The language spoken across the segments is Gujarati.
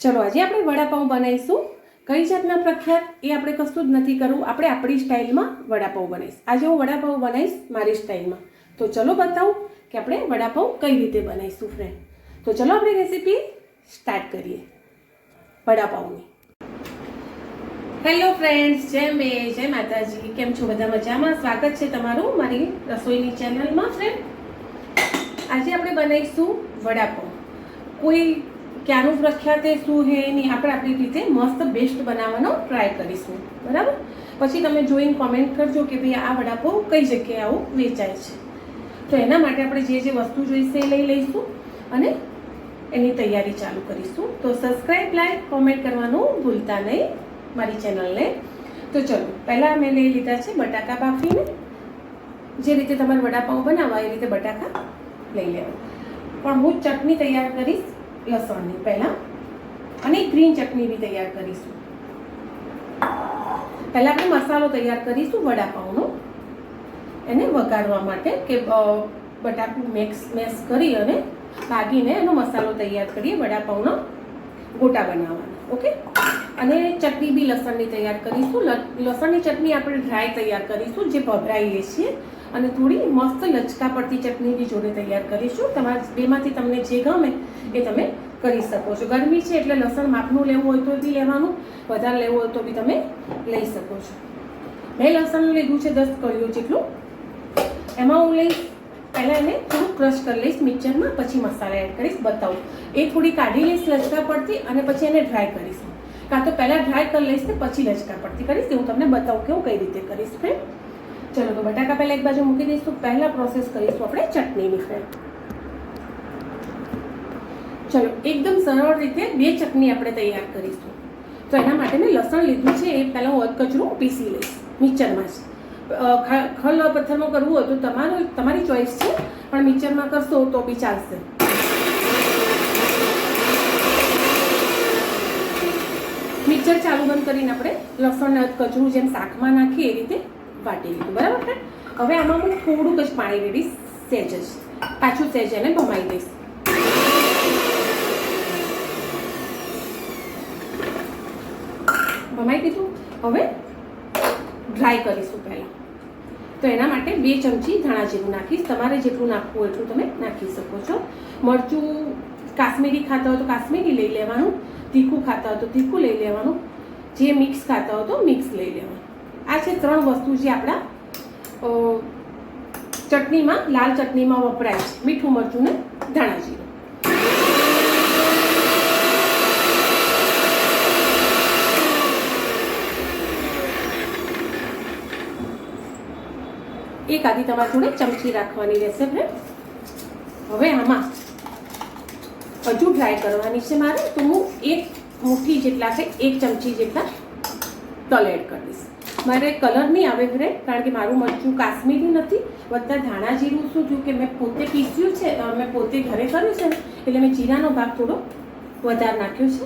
ચલો આજે આપણે વડાપાઉં બનાવીશું. કઈ જાતના પ્રખ્યાત એ આપણે કશું જ નથી કરવું, આપણે આપણી સ્ટાઇલમાં વડાપાઉં બનાવીશ. આજે હું વડાપાઉં બનાવીશ મારી સ્ટાઇલમાં. તો ચલો બતાવું કે આપણે વડાપાઉં કઈ રીતે બનાવીશું ફ્રેન્ડ. તો ચલો આપણે રેસીપી સ્ટાર્ટ કરીએ વડાપાઉંની. હેલો ફ્રેન્ડ્સ, જય માતાજી. કેમ છો બધા? મજામાં? સ્વાગત છે તમારું મારી રસોઈની ચેનલમાં. ફ્રેન્ડ આજે આપણે બનાવીશું વડાપાઉં. કોઈ ક્યાંનું પ્રખ્યાત શું હે નહીં, આપણે આપણી રીતે મસ્ત બેસ્ટ બનાવવાનો ટ્રાય કરીશું. બરાબર? પછી તમે જોઈને કોમેન્ટ કરજો કે ભાઈ આ વડાપાઉં કઈ જગ્યાએ આવું વેચાય છે. તો એના માટે આપણે જે જે વસ્તુ જોઈશે એ લઈ લઈશું અને એની તૈયારી ચાલુ કરીશું. તો સબસ્ક્રાઈબ, લાઈક, કોમેન્ટ કરવાનું ભૂલતા નહીં મારી ચેનલને. તો ચલો, પહેલાં મેં લઈ લીધા છે બટાકા બાફીને. જે રીતે તમારે વડાપાઉં બનાવવા એ રીતે બટાકા લઈ લેવા. પણ હું ચટણી તૈયાર કરીશ લસણની પહેલાં, અને ગ્રીન ચટણી બી તૈયાર કરીશું. પહેલાં આપણે મસાલો તૈયાર કરીશું વડાપાઉંનો, એને વઘારવા માટે કે બટાકું મેશ કરી અને ભાગીને એનો મસાલો તૈયાર કરીએ વડાપાઉંનો ગોટા બનાવવાના. ઓકે. અને ચટણી બી લસણની તૈયાર કરીશું. લસણની ચટણી આપણે ડ્રાય તૈયાર કરીશું, જે ભભરાઈએ છીએ, અને થોડી મસ્ત લચકા પડતી ચટણી બી જોડે તૈયાર કરીશું. તમારા બેમાંથી તમને જે ગમે એ તમે કરી શકો છો. ગરમી છે એટલે લસણ માપનું લેવું હોય તો બી લેવાનું, વધારે લેવું હોય તો બી તમે લઈ શકો છો. મેં લસણ લીધું છે 10 કળીઓ જેટલું. એમાં હું લઈશ, પહેલાં એને થોડું ક્રશ કરી લઈશ મિક્સરમાં, પછી મસાલા એડ કરીશ. બતાવું એ થોડી કાઢી લઈશ લચકા પડતી, અને પછી એને ડ્રાય કરીશું. કાં તો પહેલાં ડ્રાય કરી લઈશ ને પછી લચકા પડતી કરીશ. હું તમને બતાવું કે હું કઈ રીતે કરીશ ફ્રેન્ડ. ચલો, તો બટાકા પહેલાં એક બાજુ મૂકી દઈશું. પહેલાં પ્રોસેસ કરીશું આપણે ચટણીની ફ્રેન્ડ. ચલો, એકદમ સરળ રીતે બે ચટણી આપણે તૈયાર કરીશું. તો એના માટે મેં લસણ લીધું છે, એ પહેલાં હું અધકચરું પીસી લઈશ મિક્સરમાં જ. ખલ પથ્થરમાં કરવું હોય તો તમારી ચોઈસ છે, પણ મિક્સરમાં કરશો તો બી ચાલશે. મિક્સર ચાલુ બંધ કરીને આપણે લસણને અધકચરું જેમ શાકમાં નાખીએ એ રીતે વાટી લીધું. બરાબર ફ્રેન્ડ? હવે આમાં હું થોડુંક જ પાણી રેડીશ, સહેજ જ, પાછું સહેજ એને ભમાઈ દઈશ. ભમાઈ દીધું. હવે ડ્રાય કરીશું પહેલાં. તો એના માટે 2 ચમચી ધાણા જીરું નાખીશ. તમારે જેટલું નાખવું હોય એટલું તમે નાખી શકો છો. મરચું કાશ્મીરી ખાતા હોય તો કાશ્મીરી લઈ લેવાનું, તીખું ખાતા હોય તો તીખું લઈ લેવાનું, જે મિક્સ ખાતા હોય તો મિક્સ લઈ લેવાનું. આ છે 3 વસ્તુ જે આપણા ચટણીમાં, લાલ ચટણીમાં વપરાય છે: મીઠું, મરચું ને ધાણા જીરું. એક આધી તમારે જોડે ચમચી રાખવાની રહેશે ફ્રેન્ડ. હવે આમાં હજુ ડ્રાય કરવાની છે મારે, તો હું 1 મુઠ્ઠી જેટલા છે, 1 ચમચી જેટલા તલ એડ કરીશ. મારે કલર નહીં આવે ફ્રેન્ડ, કારણ કે મારું મરચું કાશ્મીરી નથી. વત્તા ધાણા જીરું શું થયું કે મેં પોતે પીસ્યું છે, મેં પોતે ઘરે કર્યું છે ને, એટલે મેં જીરાનો ભાગ થોડો વધારે નાખ્યો છે,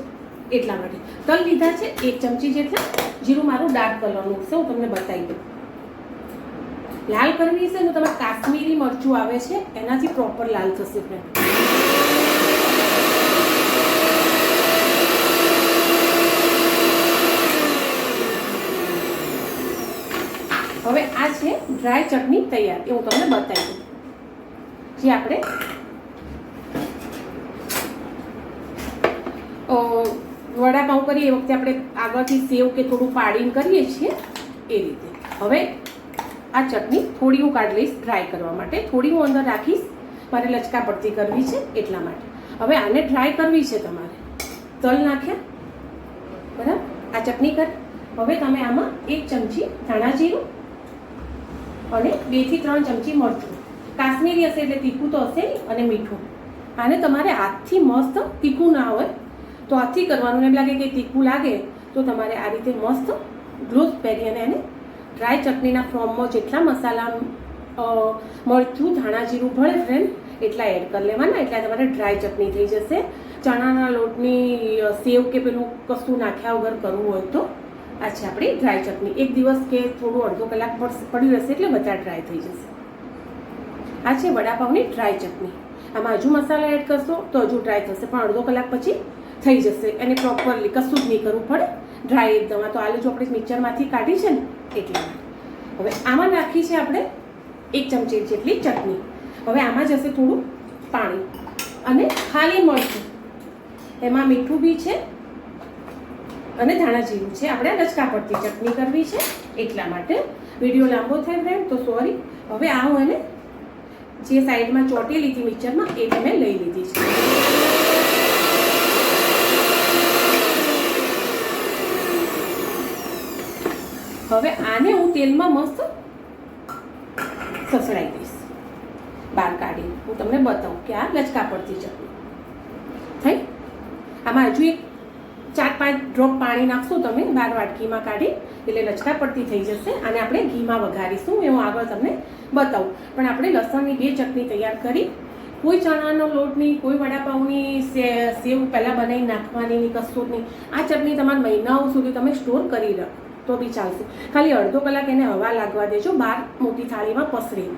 એટલા માટે. તલ લીધા છે 1 ચમચી જેટલા. જીરું મારું ડાર્ક કલરનું છે, હું તમને બતાવી દઉં. લાલ કરવી છે ને, તમારે કાશ્મીરી મરચું આવે છે એનાથી પ્રોપર લાલ થશે ફ્રેન્ડ. હવે આ છે ડ્રાય ચટણી તૈયાર, એ હું તમને બતાવી દઉં. જે આપણે વડાપાઉં કરીએ એ વખતે આપણે આગળથી સેવ કે થોડું પાડીને કરીએ છીએ એ રીતે. હવે આ ચટણી થોડી હું કાઢી લઈશ ડ્રાય કરવા માટે. થોડી હું અંદર રાખીશ, મારે લચકા પડતી કરવી છે એટલા માટે. હવે આને ડ્રાય કરવી છે તમારે. તલ નાખ્યા, બરાબર? આ ચટણી કરી. હવે તમે આમાં 1 ચમચી ધાણા જીરું અને 2 થી 3 ચમચી મરચું. કાશ્મીરી હશે એટલે તીખું તો હશે નહીં, અને મીઠું. આને તમારે હાથથી મસ્ત, તીખું ના હોય તો હાથથી કરવાનું. એમ લાગે કે તીખું લાગે તો તમારે આ રીતે મસ્ત ગ્લોવ્સ પહેરી અને એને ડ્રાય ચટણીના ફોર્મમાં જેટલા મસાલા, મરચું, ધાણા જીરું ભળે ફ્રેન્ડ એટલા એડ કરી લેવાના. એટલે તમારે ડ્રાય ચટણી થઈ જશે. ચણાના લોટની સેવ કે પેલું કશું નાખ્યા વગર કરવું હોય તો આ છે આપણી ડ્રાય ચટણી. 1 દિવસ કે થોડું અડધો કલાક પડ્યું રહેશે એટલે વધારે ડ્રાય થઈ જશે. આ છે વડાપાઉંની ડ્રાય ચટણી. આમાં હજુ મસાલા એડ કરશો તો હજુ ડ્રાય થશે, પણ અડધો કલાક પછી થઈ જશે અને પ્રોપરલી કશું જ નહીં કરવું પડે, ડ્રાય એકદમ. તો આલુ જો આપણે મિક્સરમાંથી કાઢી છે ને એટલા માટે. હવે આમાં નાખી છે આપણે 1 ચમચી જેટલી ચટણી. હવે આમાં જશે થોડું પાણી અને ખાલી મરચું, એમાં મીઠું બી છે અને ધાણા જીરું છે. આપણે લચકા પડતી ચટણી કરવી છે એટલા માટે. વિડીયો લાંબો થાય ફ્રેન્ડ તો સોરી. હવે આ હું એને જે સાઈડમાં ચોટી લીધી મિક્સરમાં એ મેં લઈ લીધી છે. હવે આને હું તેલમાં મસ્ત સસડાઈ દઈશ, બહાર કાઢી. હું તમને બતાવું કે આ લચકા પડતી ચટણી થઈ. આમાં હજુ એક 4-5 ડ્રોપ પાણી નાખશો તમે બાર વાટકીમાં કાઢી, એટલે લચકા પડતી થઈ જશે. અને આપણે ઘીમાં વઘારીશું, એ હું આગળ તમને બતાવું. પણ આપણે લસણની 2 ચટણી તૈયાર કરી. કોઈ ચણાનો લોટ નહીં, કોઈ વડાપાઉંની સેવ પહેલાં બનાવી નાખવાની નહીં, કશું જ નહીં. આ ચટણી તમારા મહિનાઓ સુધી તમે સ્ટોર કરી રાખો તો બી ચાલશે. ખાલી અડધો કલાક એને હવા લાગવા દેજો, બહાર મોટી થાળીમાં પસરીને.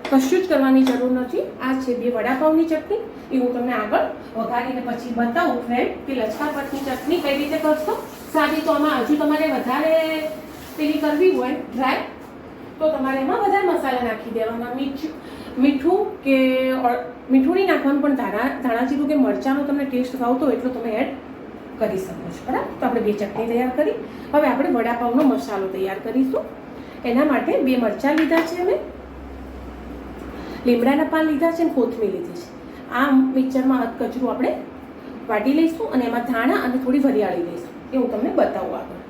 કશું જ કરવાની જરૂર નથી. આ છે 2 વડાપાઉંની ચટણી, એ હું તમને આગળ વઘારીને પછી બતાવું ફ્રેન્ડ કે લચકા પડતી ચટણી કઈ રીતે કરશો. સાદી તો આમાં હજુ તમારે વધારે પેલી કરવી હોય ડ્રાય, તો તમારે એમાં વધારે મસાલા નાખી દેવાના. મીઠું કે મીઠું નહીં નાખવાનું, પણ ધાણા જીરું કે મરચાંનો તમને ટેસ્ટ ભાવતો હોય એટલો તમે એડ કરી શકો છો. બરાબર. તો આપણે 2 ચટણી તૈયાર કરી. હવે આપણે વડાપાઉંનો મસાલો તૈયાર કરીશું. એના માટે 2 મરચાં લીધા છે અમે, લીમડાના પાન લીધા છે અને કોથમીર લીધી છે. આ મિક્સરમાં કચરું આપણે વાટી લઈશું અને એમાં ધાણા અને થોડી વરિયાળી લઈશું, એ હું તમને બતાવું આગળ.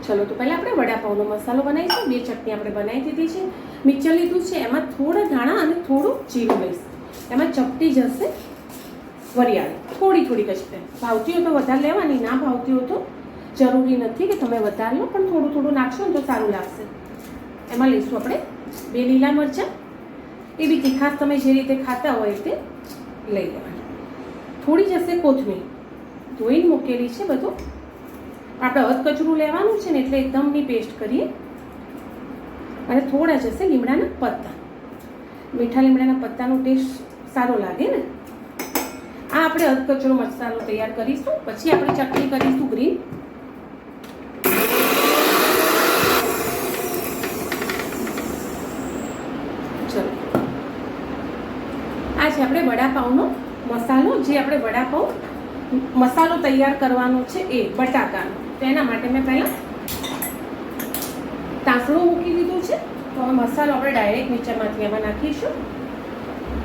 ચલો તો પહેલાં આપણે વડાપાઉંનો મસાલો બનાવીશું. 2 ચટણી આપણે બનાવી દીધી છે, મિક્સર લીધું છે, એમાં થોડા ધાણા અને થોડું જીરું લઈશું. એમાં ચપટી જશે વરિયાળી, થોડી જ છે. ભાવતી હોય તો વધારે લેવાની, ના ભાવતી હોય તો જરૂરી નથી કે તમે વધારે લો, પણ થોડું થોડું નાખશો ને તો સારું લાગશે. એમાં લઈશું આપણે 2 લીલા મરચાં, એ બી તીખાશ તમે જે રીતે ખાતા હોય તે લઈ લેવાની. થોડી જશે કોથમીર, ધોઈને મૂકેલી છે બધું. આપણે કચરું લેવાનું છે ને એટલે એકદમની પેસ્ટ કરીએ. અને થોડા જશે લીમડાના પત્તા. મીઠા લીમડાના પત્તાનો ટેસ્ટ સારો લાગે ને. આ આપણે કચરો મસાલો તૈયાર કરીશું. પછી આપણે ચટણી કરીશું ગ્રીન. ચલો, આ છે આપણે વડાપાઉંનો મસાલો. જે આપણે વડાપાઉં મસાલો તૈયાર કરવાનો છે એ બટાકાનો. તો એના માટે મેં પહેલાં તાંસણું મૂકી દીધું છે. તો હવે મસાલો આપણે ડાયરેક્ટ મિક્સરમાંથી એમાં નાખીશું.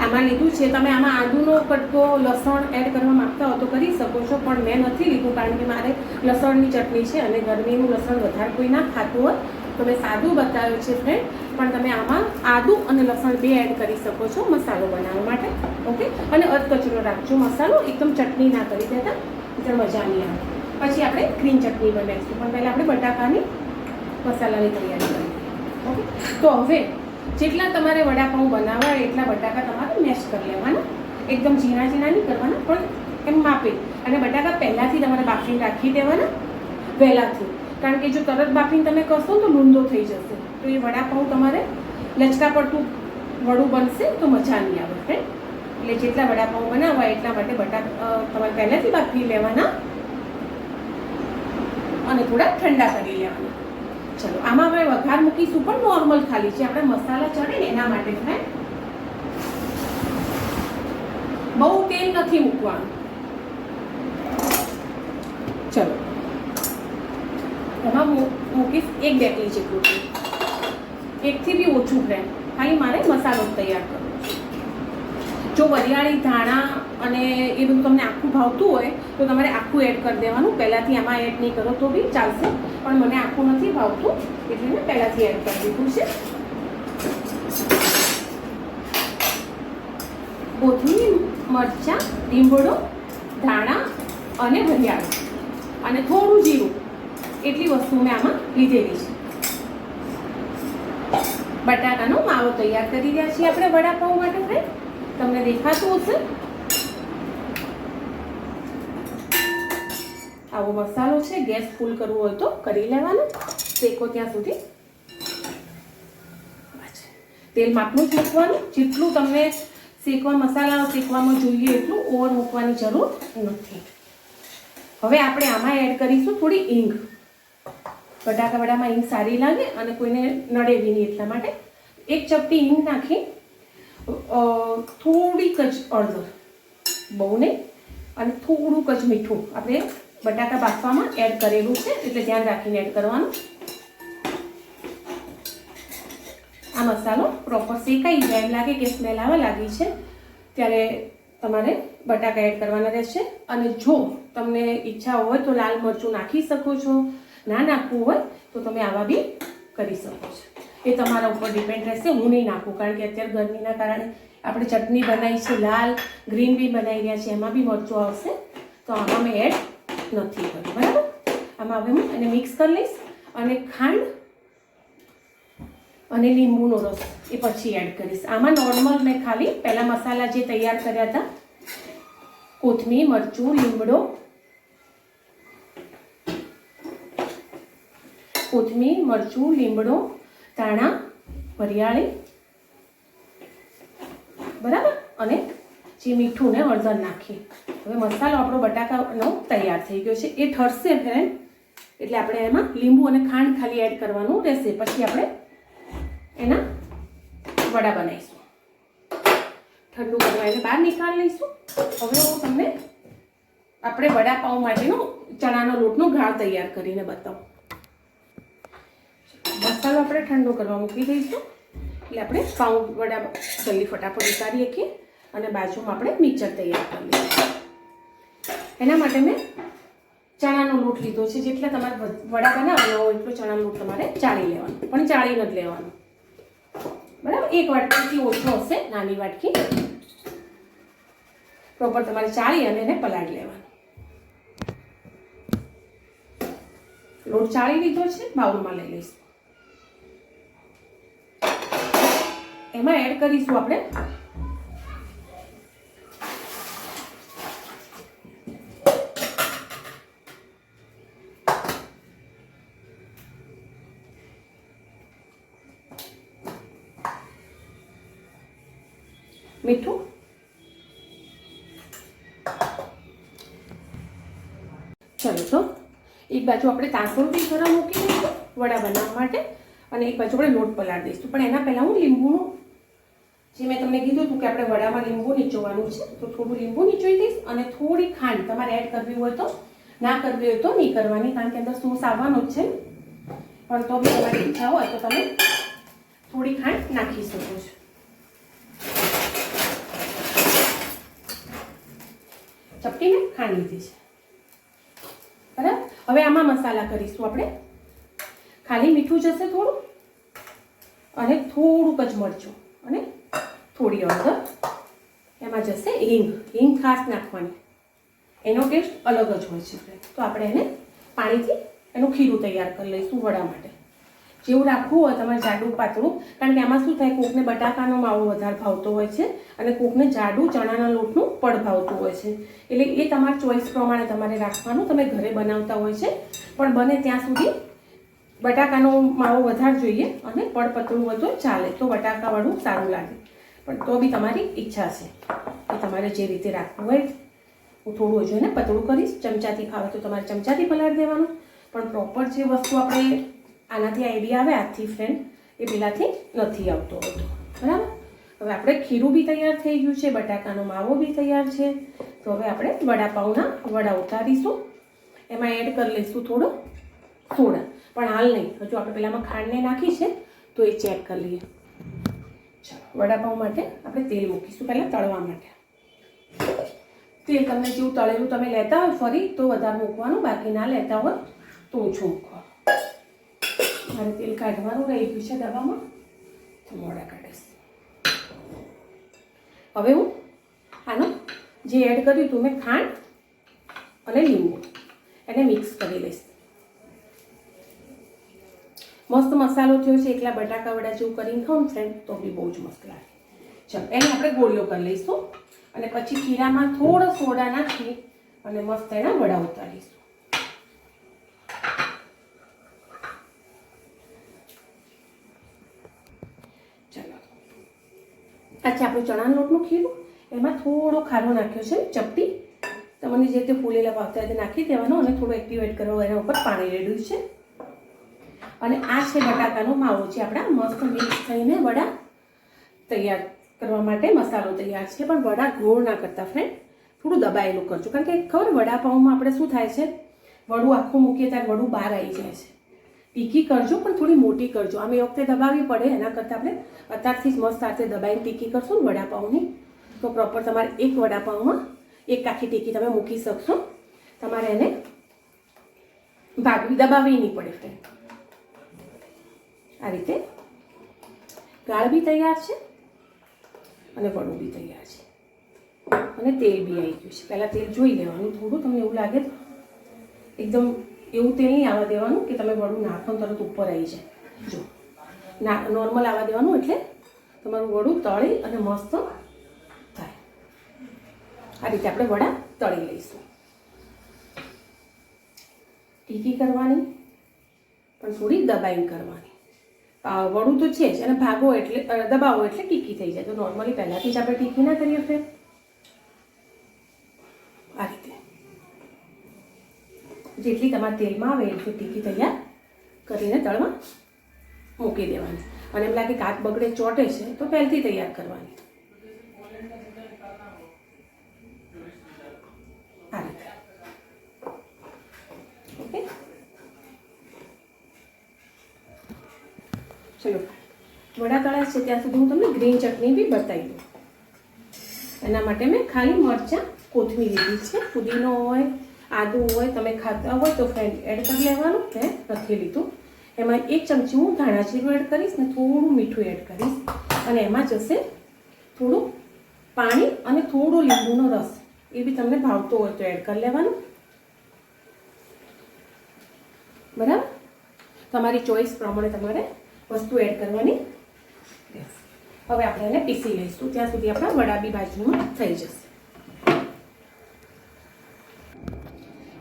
આમાં લીધું છે, તમે આમાં આદુનો કટકો લસણ એડ કરવા માંગતા હો તો કરી શકો છો, પણ મેં નથી લીધું કારણ કે મારે લસણની ચટણી છે અને ગરમીનું લસણ વધારે કોઈ ના ખાતું હોય તો મેં સાદું બતાવ્યું છે ફ્રેન્ડ. પણ તમે આમાં આદુ અને લસણ 2 એડ કરી શકો છો મસાલો બનાવવા માટે. ઓકે. અને કચરો રાખજો મસાલો, એકદમ ચટણી ના કરી દેતા, એટલે મજા નહીં આવે. પછી આપણે ગ્રીન ચટણી બનાવીશું, પણ પહેલાં આપણે બટાકાની મસાલાની તૈયારી કરીએ. ઓકે. તો હવે જેટલા તમારે વડાપાઉં બનાવવા હોય એટલા બટાકા તમારે મેશ કરી લેવાના. એકદમ ઝીણા નહીં કરવાના, પણ એમ માપે. અને બટાકા પહેલાંથી તમારે બાફીને રાખી દેવાના વહેલાથી, કારણ કે જો તરત બાફીને તમે કરશો તો લૂંદો થઈ જશે. તો એ વડાપાઉં તમારે લચકા પડતું વડું બનશે તો મજા નહીં આવે ફ્રેન્ડ. એટલે જેટલા વડાપાઉં બનાવવા એટલા માટે બટાકા તમારે પહેલાંથી બાફી લેવાના અને થોડા ઠંડા કરી લેવાના. ચલો, આમાં હવે વઘાર મૂકીશું, પણ નોર્મલ ખાલી છે. આપણે મસાલા ચડે ને એના માટે ફ્રેન્ડ. બહુ તેલ નથી મૂકવાનું. ચલો, એમાં મૂકીશ 1 ડેકલી જેટલું તેલ, 1 થી બી ઓછું ફ્રેન્ડ. ખાલી મારે મસાલો તૈયાર કરવો છે. જો વરિયાળી ધાણા અને એ બધું તમને આખું ભાવતું હોય તો તમારે આખું એડ કરી દેવાનું. પહેલાંથી આમાં એડ નહીં કરો તો બી ચાલશે, પણ મને આખું નથી ભાવતું એટલે મેં પહેલાંથી એડ કરી દીધું છે. કોથમીર, મરચાં, લીમડો, ધાણા અને વરિયાળી અને થોડું જીરું, એટલી વસ્તુ મેં આમાં લીધેલી છે. બટાકાનો માવો તૈયાર કરી રહ્યા છીએ આપણે વડાપાઉં માટે ફ્રેન્ડ. તમને દેખાતું હશે આવો મસાલો છે. ગેસ ફૂલ કરવો હોય તો કરી લેવાનો, શેકો ત્યાં સુધી. તેલ માપનું જ મૂકવાનું, જેટલું તમને મસાલા શેકવામાં જોઈએ એટલું ઓવર મૂકવાની જરૂર નથી. હવે આપણે આમાં એડ કરીશું થોડી હિંગ. બટાકા વડામાં હિંગ સારી લાગે અને કોઈને નડે બી નહીં, એટલા માટે 1 ચપટી હિંગ નાખી, થોડીક જ હળદર, બહુ નહીં, અને થોડુંક જ મીઠું આપણે બટાકા બાફવામાં એડ કરેલું છે એટલે ધ્યાન રાખીને એડ કરવાનું. આ મસાલો પ્રોપર શેકાઈ જાય, એમ લાગે કે સ્મેલ આવવા લાગી છે ત્યારે તમારે બટાકા એડ કરવાના રહેશે. અને જો તમને ઈચ્છા હોય તો લાલ મરચું નાખી શકો છો, ના નાખવું હોય તો તમે આવા બી કરી શકો છો. એ તમારા ઉપર ડિપેન્ડ રહેશે. હું નહીં નાખું કારણ કે અત્યારે ગરમીના કારણે આપણે ચટણી બનાવી છે, લાલ ગ્રીન બી બનાવી રહ્યા છે, એમાં બી મરચું આવશે તો આમાં મેં એડ નથી કર્યું. બરાબર, આમાં હવે હું એને મિક્સ કરી લઈશ અને ખાંડ અને લીંબુનો રસ એ પછી એડ કરીશ. આમાં નોર્મલ મેં ખાલી પહેલાં મસાલા જે તૈયાર કર્યા હતા, કોથમીર, મરચું, લીમડો, કોથમીર, મરચું, લીમડો, ધાણા, વરિયાળી, બરાબર, અને જે મીઠું ને હળદર નાખી. હવે મસાલો આપણો બટાકાનો તૈયાર થઈ ગયો છે. એ ઠરશે ફ્રેન્ડ એટલે આપણે એમાં લીંબુ અને ખાંડ ખાલી એડ કરવાનું રહેશે. પછી આપણે એના વડા બનાવીશું. ઠંડુ કરવા એને બહાર નીકાળી લઈશું. હવે હું તમને આપણે વડાપાઉં માટેનો ચણાનો લોટનો ગાળ તૈયાર કરીને બતાવું. મસાલો આપણે ઠંડો કરવા મૂકી દઈશું એટલે આપણે પાઉં વડા જલ્દી ફટાફટ ઉતારી શકીએ. અને બાજુમાં આપણે મિક્સર તૈયાર કરી લઈશું. એના માટે મેં ચણાનો લોટ લીધો છે. જેટલા તમારે વડા બનાવવાના હોય એટલો ચણાનો લોટ તમારે ચાળી લેવાનો, પણ ચાળી નથી લેવાનો. બરાબર, 1 વાટકીથી ઓછો હશે, નાની વાટકી. પ્રોપર તમારે ચાળી અને એને પલાળી લેવાનો. લોટ ચાળી લીધો છે, બાઉલમાં લઈ લઈશું. એમાં એડ કરીશું આપણે મીઠું, ચલો તો એક બાજુ આપણે તાંસોળ બી ગરમ મૂકી દઈશું વડા બનાવવા માટે અને એક બાજુ આપણે લોટ પલાળી દઈશું. પણ એના પહેલાં હું લીંબુનું, જે મેં તમને કીધું હતું કે આપણે વડામાં લીંબુ નીચોવાનું છે, તો થોડું લીંબુ નીચોઈ દઈશ અને થોડી ખાંડ તમારે એડ કરવી હોય તો, ના કરવી હોય તો નહીં કરવાની, કારણ કે અંદર સોસ આવવાનો જ છે. પણ તો બી તમારી ઈચ્છા હોય તો તમે થોડી ખાંડ નાખી શકો છો. ચપટીને ખાંડ લીધી છે, બરાબર. હવે આમાં મસાલા કરીશું આપણે. ખાલી મીઠું જશે થોડું, અને થોડુંક જ મરચું, અને થોડી હળદર. એમાં જશે હિંગ. હિંગ ખાસ નાખવાની, એનો ટેસ્ટ અલગ જ હોય છે. તો આપણે એને પાણીથી એનું ખીરું તૈયાર કરી લઈશું વડા માટે. જેવું રાખવું હોય તમારે જાડું પાતળું, કારણ કે આમાં શું થાય, કોકને બટાકાનો માવો વધારે ભાવતો હોય છે અને કોકને જાડું ચણાના લોટનું પડ ભાવતું હોય છે. એટલે એ તમારા ચોઈસ પ્રમાણે તમારે રાખવાનું. તમે ઘરે બનાવતા હોય છે, પણ બને ત્યાં સુધી બટાકાનો માવો વધારે જોઈએ અને પડ પતળું હોય તો ચાલે, તો બટાકાવાળું સારું લાગે. પણ તો બી તમારી ઈચ્છા છે કે તમારે જે રીતે રાખવું હોય. હું થોડું હજુ એને પતળું કરીશ. ચમચાથી ખાવે તો તમારે ચમચાથી પલાળી દેવાનું. પણ પ્રોપર જે વસ્તુ આપણે આનાથી આઈડિયા આવે હાથથી ફ્રેન્ડ, એ પેલાથી નથી આવતો હોતો. બરાબર. હવે આપણે ખીરું બી તૈયાર થઈ ગયું છે, બટાકાનો માવો બી તૈયાર છે. તો હવે આપણે વડાપાઉંના વડા ઉતારીશું. એમાં એડ કરી લઈશું થોડો સોડા, પણ હાલ નહીં, હજુ આપણે પેલામાં ખાંડને નાખી છે તો એ ચેક કરી લઈએ. ચાલો, વડાપાઉં માટે આપણે તેલ મૂકીશું પહેલાં તળવા માટે. તેલ તમને જેવું તળેલું તમે લેતા હોય ફરી તો વધારે મૂકવાનું, બાકી ના લેતા હોય તો ઓછું મૂકવાનું. મારે તેલ કાઢવાનું રહી ગયું છે દવામાં, તો મોડા કાઢીશ. હવે હું આનો જે એડ કર્યું હતું મેં ખાંડ અને લીંબુ, એને મિક્સ કરી લઈશ. મસ્ત મસાલો થયો છે. એકલા બટાકા વડા જેવું કરીને ખાઉં ફ્રેન્ડ તો બી બહુ જ મસ્ત લાગે. ચાલો, એને આપણે ગોળીઓ કરી લઈશું અને પછી ખીરામાં થોડો સોડા નાખી અને મસ્ત એના વડા ઉતારીશું. આ છે આપણું ચણાનો લોટનું ખીરું. એમાં થોડો ખારો નાખ્યો છે ચપટી. તમને જે રીતે ફૂલેલા ભાવતા રીતે નાખી દેવાનો અને થોડું એક્ટિવેટ કરવા એના ઉપર પાણી રેડ્યું છે. અને આ છે બટાકાનો માવો જે આપણા મસ્ત મિક્સ થઈને વડા તૈયાર કરવા માટે મસાલો તૈયાર છે. પણ વડા ગોળ ના કરતા ફ્રેન્ડ, થોડું દબાયેલું કરજો. કારણ કે ખબર વડાપાઉંમાં આપણે શું થાય છે, વડું આખું મૂકીએ ત્યારે વડું બહાર આવી જાય છે. તીખી કરજો પણ થોડી મોટી કરજો. આમ એ વખતે દબાવવી પડે, એના કરતાં આપણે અત્યારથી જ મસ્ત સાથે દબાઈને તીખી કરશું ને વડાપાઉંની, તો પ્રોપર તમારે એક વડાપાઉંમાં એક આખી ટીકી તમે મૂકી શકશો. તમારે એને દબાવવી નહીં પડે ફ્રેન્ડ. આ રીતે ગાળ બી તૈયાર છે અને વડું બી તૈયાર છે અને તેલ બી આવી ગયું છે. પહેલાં તેલ જોઈ લેવાનું થોડું. તમને એવું લાગે તો એકદમ એવું તેલ નહીં આવવા દેવાનું કે તમે વડું નાખો તરત ઉપર આવી જાય. જો નોર્મલ આવવા દેવાનું, એટલે તમારું વડું તળી અને મસ્ત થાય. આ રીતે આપણે વડા તળી લઈશું. ટીકી કરવાની પણ થોડી દબાઈને કરવાની. વડું તો છે જ, અને ભાગો એટલે દબાવો એટલે ટીકી થઈ જાય. તો નોર્મલી પહેલાંથી જ આપણે ટીકી ના કરીએ ફ્રેન્ડ. આ રીતે જેટલી તમારા તેલમાં આવે એટલી ટીકી તૈયાર કરીને તળવા મૂકી દેવાની. અને એમ લાગે કે હાથ બગડે ચોટે છે તો પહેલથી તૈયાર કરવાની. આ રીતે ઓકે. ચલો, વડા તળાય છે ત્યાં સુધી હું તમને ગ્રીન ચટણી બી બતાવી દઉં. એના માટે મેં ખાલી મરચાં, કોથમીર લીધી છે. પુદીનો હોય, આદુ હોય, તમે ખાતા હોય તો ફ્રેન્ડ એડ કરી લેવાનું. મેં નથી લીધું. એમાં 1 ચમચી હું ધાણા જીરું એડ કરીશ ને થોડું મીઠું એડ કરીશ. અને એમાં જશે થોડું પાણી અને થોડો લીંબુનો રસ. એ બી તમને ભાવતો હોય તો એડ કરી લેવાનું. બરાબર, તમારી ચોઈસ પ્રમાણે તમારે વસ્તુ એડ કરવાની. હવે આપણે એને પીસી લઈશું. ત્યાં સુધી આપણા વડા બી બાજુમાં થઈ જશે.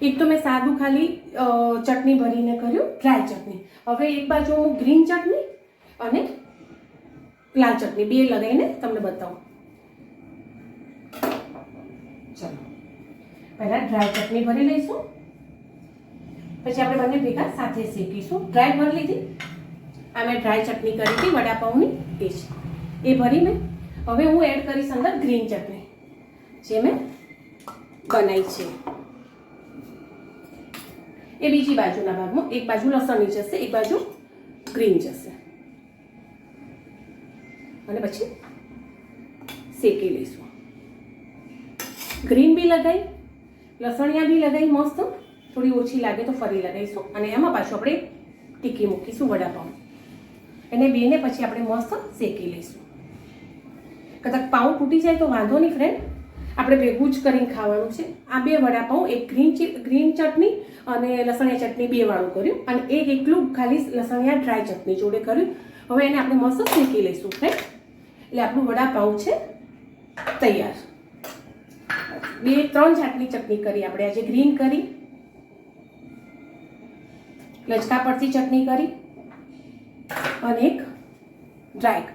એક તો મેં સાદું ખાલી ચટણી ભરીને કર્યું, ડ્રાય ચટણી. હવે એક બાજુ હું ગ્રીન ચટણી અને લાલ ચટણી બે લગાવીને તમને બતાવું. ચલો, પહેલાં ડ્રાય ચટણી ભરી લઈશું, પછી આપણે બંને ભેગા સાથે શેકીશું. ડ્રાય ભરી લીધી. આ મેં ડ્રાય ચટણી કરી હતી વડાપાઉંની, એ છે. એ ભરીને હવે હું એડ કરીશ અંદર ગ્રીન ચટણી જે મેં બનાવી છે. એ બીજી બાજુના ભાગમાં, એક બાજુ લસણની જશે, એક બાજુ ગ્રીન જશે. અને પછી શેકી લઈશું. ગ્રીન બી લગાવી, લસણિયા બી લગાવી મસ્ત. થોડી ઓછી લાગે તો ફરી લગાવીશું. અને એમાં પાછું આપણે ટીકી મૂકીશું વડાપાઉં. એને બેને પછી આપણે મસ્ત શેકી લઈશું. કદાચ પાઉં તૂટી જાય તો વાંધો નહીં ફ્રેન્ડ, આપણે ભેગું જ કરીને ખાવાનું છે. આ બે વડાપાઉં, એક ગ્રીન ચટણી અને લસણિયા ચટણી બે વાળું કર્યું, અને એક એકલું ખાલી લસણિયા ડ્રાય ચટણી જોડે કર્યું. હવે એને આપણે મસ્ત શેકી લઈશું ફ્રેન્ડ. એટલે આપણું વડાપાઉં છે તૈયાર. 2-3 જાતની ચટણી કરી આપણે આજે. ગ્રીન કરી, લચકા પડતી ચટણી કરી અને એક ડ્રાય કરી.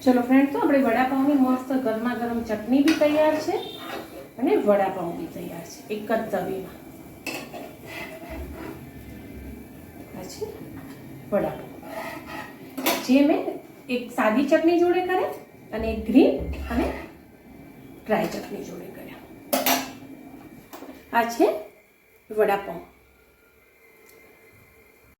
ચલો ફ્રેન્ડ, તો આપણે વડાપાઉંની મસ્ત ગરમા ગરમ ચટણી બી તૈયાર છે અને વડાપાઉં બી તૈયાર છે એક જ તવીમાં. આ છે વડાપાઉં જે મેં એક સાદી ચટણી જોડે કર્યા અને એક ગ્રીન અને ડ્રાય ચટણી જોડે કર્યા. આ છે વડાપાઉં.